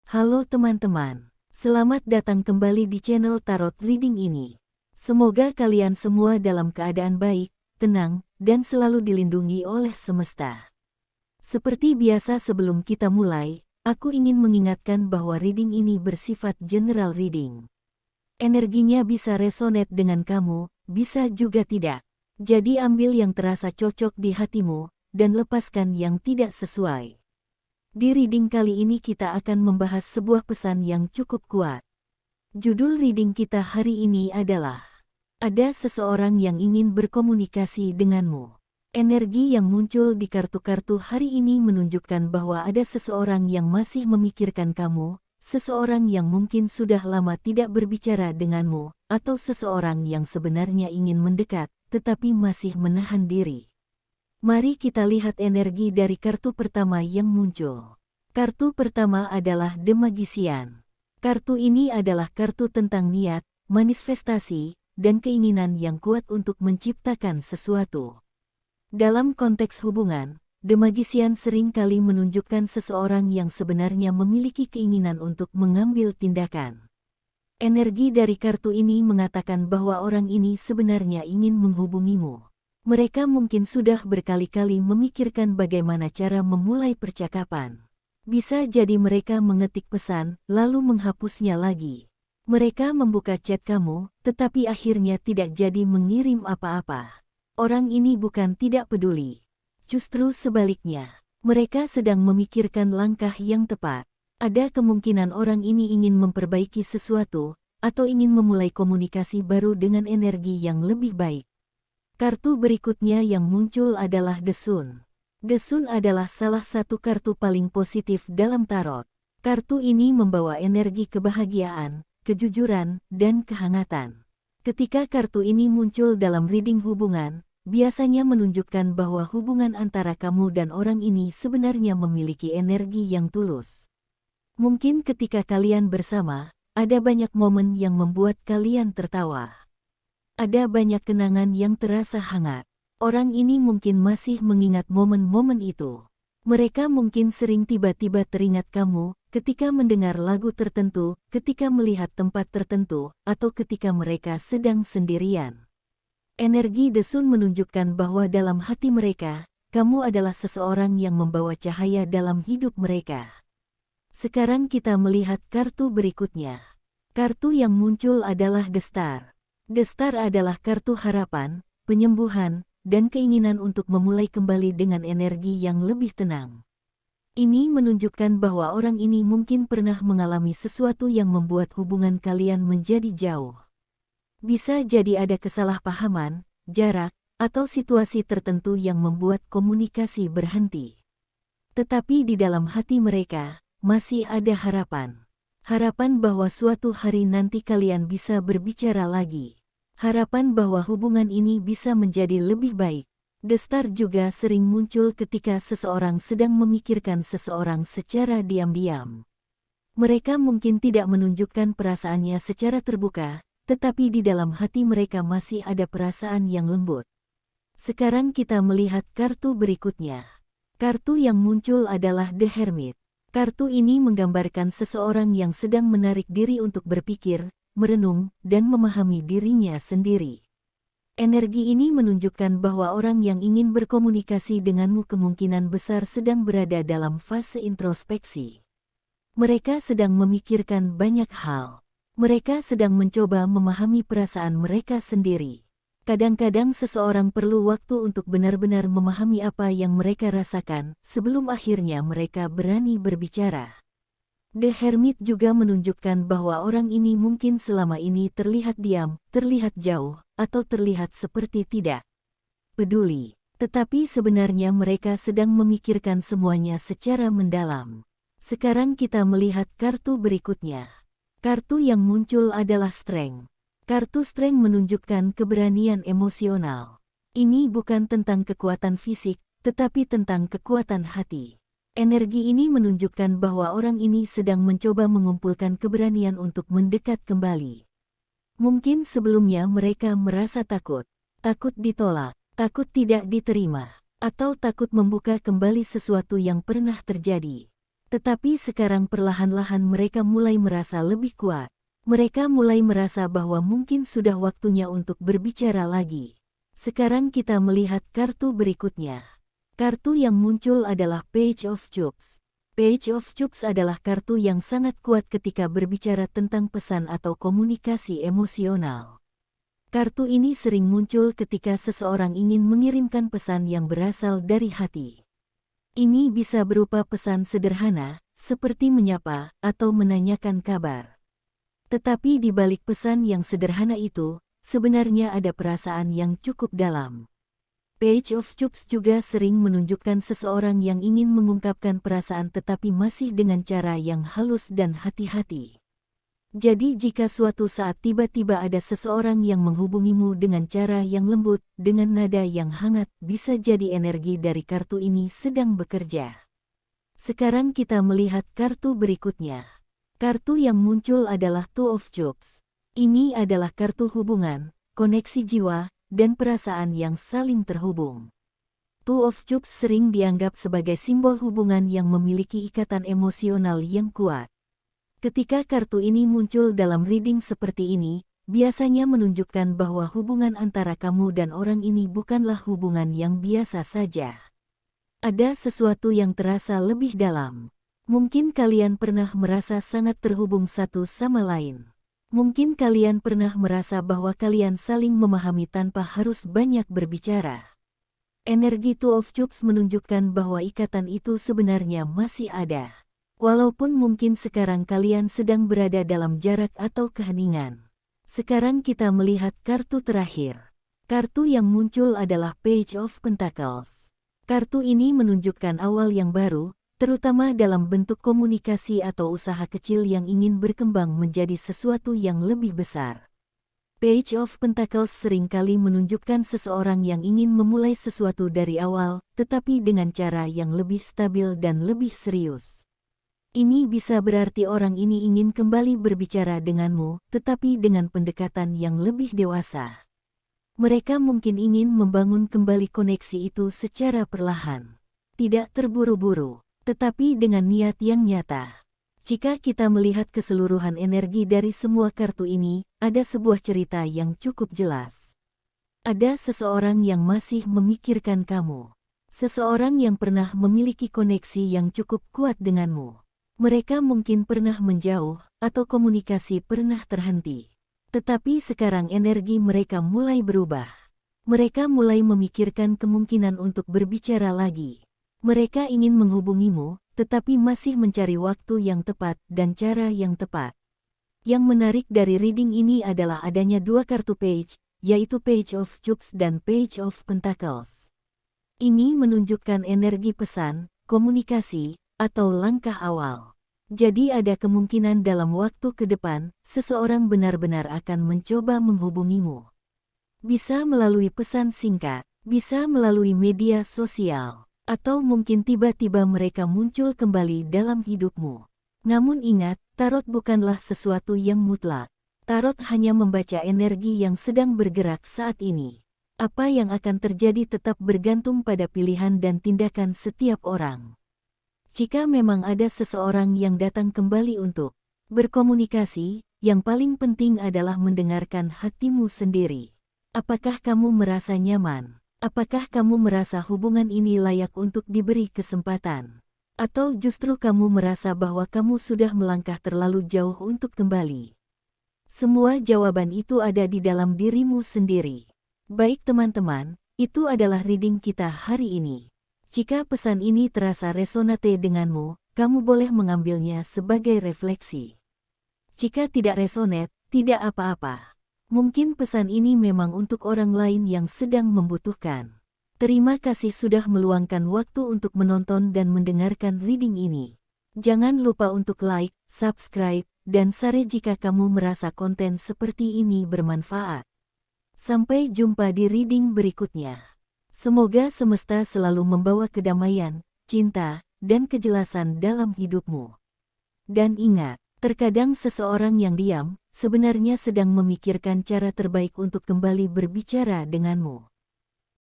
Halo teman-teman, selamat datang kembali di channel Tarot Reading ini. Semoga kalian semua dalam keadaan baik, tenang, dan selalu dilindungi oleh semesta. Seperti biasa sebelum kita mulai, aku ingin mengingatkan bahwa reading ini bersifat general reading. Energinya bisa resonate dengan kamu, bisa juga tidak. Jadi ambil yang terasa cocok di hatimu, dan lepaskan yang tidak sesuai. Di reading kali ini kita akan membahas sebuah pesan yang cukup kuat. Judul reading kita hari ini adalah Ada Seseorang yang Ingin Berkomunikasi Denganmu. Energi yang muncul di kartu-kartu hari ini menunjukkan bahwa ada seseorang yang masih memikirkan kamu, seseorang yang mungkin sudah lama tidak berbicara denganmu, atau seseorang yang sebenarnya ingin mendekat, tetapi masih menahan diri. Mari kita lihat energi dari kartu pertama yang muncul. Kartu pertama adalah The Magician. Kartu ini adalah kartu tentang niat, manifestasi, dan keinginan yang kuat untuk menciptakan sesuatu. Dalam konteks hubungan, The Magician sering kali menunjukkan seseorang yang sebenarnya memiliki keinginan untuk mengambil tindakan. Energi dari kartu ini mengatakan bahwa orang ini sebenarnya ingin menghubungimu. Mereka mungkin sudah berkali-kali memikirkan bagaimana cara memulai percakapan. Bisa jadi mereka mengetik pesan, lalu menghapusnya lagi. Mereka membuka chat kamu, tetapi akhirnya tidak jadi mengirim apa-apa. Orang ini bukan tidak peduli. Justru sebaliknya, mereka sedang memikirkan langkah yang tepat. Ada kemungkinan orang ini ingin memperbaiki sesuatu, atau ingin memulai komunikasi baru dengan energi yang lebih baik. Kartu berikutnya yang muncul adalah The Sun. The Sun adalah salah satu kartu paling positif dalam tarot. Kartu ini membawa energi kebahagiaan, kejujuran, dan kehangatan. Ketika kartu ini muncul dalam reading hubungan, biasanya menunjukkan bahwa hubungan antara kamu dan orang ini sebenarnya memiliki energi yang tulus. Mungkin ketika kalian bersama, ada banyak momen yang membuat kalian tertawa. Ada banyak kenangan yang terasa hangat. Orang ini mungkin masih mengingat momen-momen itu. Mereka mungkin sering tiba-tiba teringat kamu, ketika mendengar lagu tertentu, ketika melihat tempat tertentu, atau ketika mereka sedang sendirian. Energi The Sun menunjukkan bahwa dalam hati mereka, kamu adalah seseorang yang membawa cahaya dalam hidup mereka. Sekarang kita melihat kartu berikutnya. Kartu yang muncul adalah The Star. The Star adalah kartu harapan, penyembuhan, dan keinginan untuk memulai kembali dengan energi yang lebih tenang. Ini menunjukkan bahwa orang ini mungkin pernah mengalami sesuatu yang membuat hubungan kalian menjadi jauh. Bisa jadi ada kesalahpahaman, jarak, atau situasi tertentu yang membuat komunikasi berhenti. Tetapi di dalam hati mereka, masih ada harapan. Harapan bahwa suatu hari nanti kalian bisa berbicara lagi. Harapan bahwa hubungan ini bisa menjadi lebih baik. The Star juga sering muncul ketika seseorang sedang memikirkan seseorang secara diam-diam. Mereka mungkin tidak menunjukkan perasaannya secara terbuka, tetapi di dalam hati mereka masih ada perasaan yang lembut. Sekarang kita melihat kartu berikutnya. Kartu yang muncul adalah The Hermit. Kartu ini menggambarkan seseorang yang sedang menarik diri untuk berpikir, merenung, dan memahami dirinya sendiri. Energi ini menunjukkan bahwa orang yang ingin berkomunikasi denganmu kemungkinan besar sedang berada dalam fase introspeksi. Mereka sedang memikirkan banyak hal. Mereka sedang mencoba memahami perasaan mereka sendiri. Kadang-kadang seseorang perlu waktu untuk benar-benar memahami apa yang mereka rasakan sebelum akhirnya mereka berani berbicara. The Hermit juga menunjukkan bahwa orang ini mungkin selama ini terlihat diam, terlihat jauh, atau terlihat seperti tidak peduli. Tetapi sebenarnya mereka sedang memikirkan semuanya secara mendalam. Sekarang kita melihat kartu berikutnya. Kartu yang muncul adalah Strength. Kartu Strength menunjukkan keberanian emosional. Ini bukan tentang kekuatan fisik, tetapi tentang kekuatan hati. Energi ini menunjukkan bahwa orang ini sedang mencoba mengumpulkan keberanian untuk mendekat kembali. Mungkin sebelumnya mereka merasa takut ditolak, takut tidak diterima, atau takut membuka kembali sesuatu yang pernah terjadi. Tetapi sekarang perlahan-lahan mereka mulai merasa lebih kuat. Mereka mulai merasa bahwa mungkin sudah waktunya untuk berbicara lagi. Sekarang kita melihat kartu berikutnya. Kartu yang muncul adalah Page of Cups. Page of Cups adalah kartu yang sangat kuat ketika berbicara tentang pesan atau komunikasi emosional. Kartu ini sering muncul ketika seseorang ingin mengirimkan pesan yang berasal dari hati. Ini bisa berupa pesan sederhana, seperti menyapa atau menanyakan kabar. Tetapi di balik pesan yang sederhana itu, sebenarnya ada perasaan yang cukup dalam. Page of Cups juga sering menunjukkan seseorang yang ingin mengungkapkan perasaan tetapi masih dengan cara yang halus dan hati-hati. Jadi jika suatu saat tiba-tiba ada seseorang yang menghubungimu dengan cara yang lembut, dengan nada yang hangat, bisa jadi energi dari kartu ini sedang bekerja. Sekarang kita melihat kartu berikutnya. Kartu yang muncul adalah Two of Cups. Ini adalah kartu hubungan, koneksi jiwa, dan perasaan yang saling terhubung. Two of Cups sering dianggap sebagai simbol hubungan yang memiliki ikatan emosional yang kuat. Ketika kartu ini muncul dalam reading seperti ini, biasanya menunjukkan bahwa hubungan antara kamu dan orang ini bukanlah hubungan yang biasa saja. Ada sesuatu yang terasa lebih dalam. Mungkin kalian pernah merasa sangat terhubung satu sama lain. Mungkin kalian pernah merasa bahwa kalian saling memahami tanpa harus banyak berbicara. Energi Two of Cups menunjukkan bahwa ikatan itu sebenarnya masih ada. Walaupun mungkin sekarang kalian sedang berada dalam jarak atau keheningan. Sekarang kita melihat kartu terakhir. Kartu yang muncul adalah Page of Pentacles. Kartu ini menunjukkan awal yang baru, terutama dalam bentuk komunikasi atau usaha kecil yang ingin berkembang menjadi sesuatu yang lebih besar. Page of Pentacles seringkali menunjukkan seseorang yang ingin memulai sesuatu dari awal, tetapi dengan cara yang lebih stabil dan lebih serius. Ini bisa berarti orang ini ingin kembali berbicara denganmu, tetapi dengan pendekatan yang lebih dewasa. Mereka mungkin ingin membangun kembali koneksi itu secara perlahan. Tidak terburu-buru, tetapi dengan niat yang nyata. Jika kita melihat keseluruhan energi dari semua kartu ini, ada sebuah cerita yang cukup jelas. Ada seseorang yang masih memikirkan kamu. Seseorang yang pernah memiliki koneksi yang cukup kuat denganmu. Mereka mungkin pernah menjauh, atau komunikasi pernah terhenti. Tetapi sekarang energi mereka mulai berubah. Mereka mulai memikirkan kemungkinan untuk berbicara lagi. Mereka ingin menghubungimu, tetapi masih mencari waktu yang tepat dan cara yang tepat. Yang menarik dari reading ini adalah adanya dua kartu page, yaitu Page of Cups dan Page of Pentacles. Ini menunjukkan energi pesan, komunikasi, atau langkah awal. Jadi ada kemungkinan dalam waktu ke depan, seseorang benar-benar akan mencoba menghubungimu. Bisa melalui pesan singkat, bisa melalui media sosial, atau mungkin tiba-tiba mereka muncul kembali dalam hidupmu. Namun ingat, tarot bukanlah sesuatu yang mutlak. Tarot hanya membaca energi yang sedang bergerak saat ini. Apa yang akan terjadi tetap bergantung pada pilihan dan tindakan setiap orang. Jika memang ada seseorang yang datang kembali untuk berkomunikasi, yang paling penting adalah mendengarkan hatimu sendiri. Apakah kamu merasa nyaman? Apakah kamu merasa hubungan ini layak untuk diberi kesempatan? Atau justru kamu merasa bahwa kamu sudah melangkah terlalu jauh untuk kembali? Semua jawaban itu ada di dalam dirimu sendiri. Baik teman-teman, itu adalah reading kita hari ini. Jika pesan ini terasa resonate denganmu, kamu boleh mengambilnya sebagai refleksi. Jika tidak resonate, tidak apa-apa. Mungkin pesan ini memang untuk orang lain yang sedang membutuhkan. Terima kasih sudah meluangkan waktu untuk menonton dan mendengarkan reading ini. Jangan lupa untuk like, subscribe, dan share jika kamu merasa konten seperti ini bermanfaat. Sampai jumpa di reading berikutnya. Semoga semesta selalu membawa kedamaian, cinta, dan kejelasan dalam hidupmu. Dan ingat, terkadang seseorang yang diam, sebenarnya sedang memikirkan cara terbaik untuk kembali berbicara denganmu.